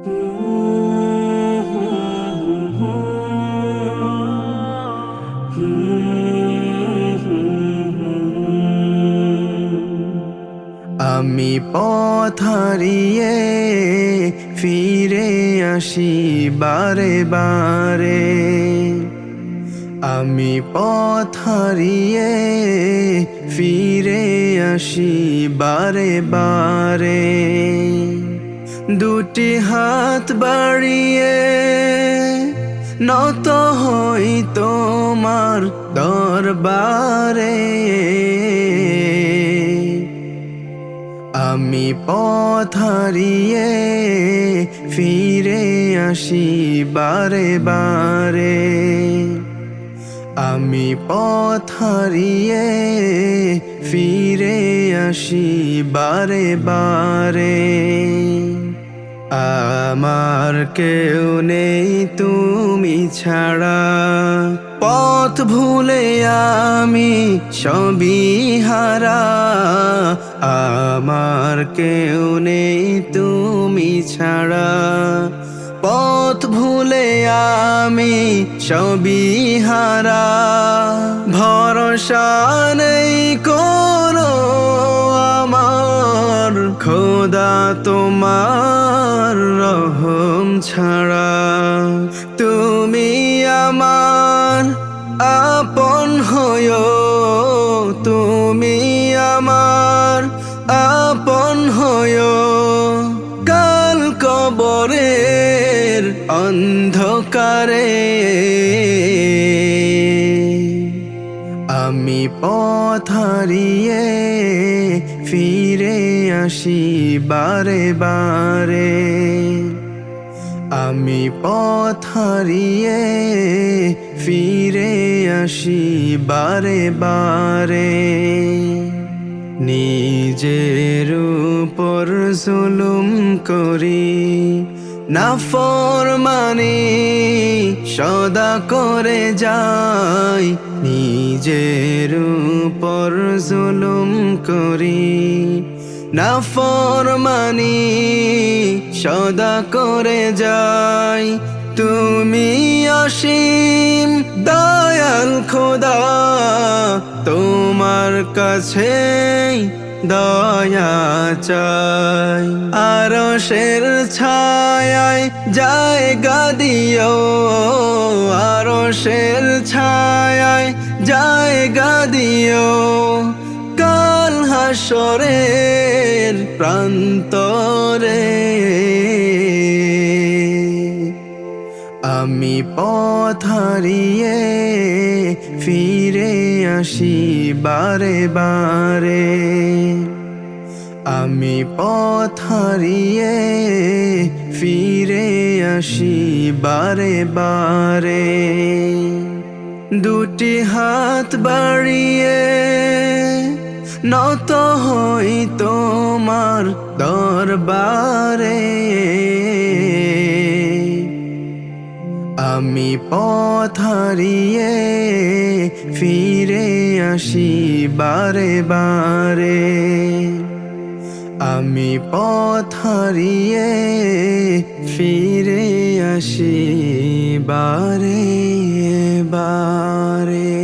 আমি পথ হারিয়ে ফিরে আসি বারে বারে। আমি পথ হারিয়ে ফিরে আসি বারে বারে। দুটি হাত বাড়িয়ে নত হই তোমার দরবারে। আমি পথ হারিয়ে ফিরে আসি বারে বারে। আমি পথ হারিয়ে ফিরে আসি বারে বারে। আমার কেউ নেই তুমি ছাড়া, পথ ভুলে আমি সবই হারা। আমার কেউ নেই তুমি ছাড়া, পথ ভুলে আমি সবই হারা। ভরসা নেই কোনো আমার, খোদা তোমার রহম ছাড়া। তুমি আমার আপন হয়ো, তুমি আমার আপন হয়ো। কাল কবরের অন্ধকারে আমি পথ হারিয়ে ফিরে আসি বারে বারে। আমি পথ হারিয়ে ফিরে আসি বারে বারে। নিজের উপর জুলুম করি, নাফরমানি সদা করে যাই। নিজের উপর জুলুম করি, নাফরমানি সদা করে যাই। তুমি অসীম দয়াল খোদা, তোমার কাছে দয়া চাই। আরশের ছায়ায় জায়গা দিও, আরশের ছায়ায় জায়গা দিও। কাল হাসরের প্রান্তরে আমি পথ হারিয়ে ফিরে আসি বারে বারে। আমি পথ হারিয়ে ফিরে আসি বারে বারে। দুটি হাত বাড়িয়ে নত হই তোমার দরবারে। আমি পথ হারিয়ে ফিরে আসি বারে বারে। আমি পথ হারিয়ে ফিরে আসি বারে বারে।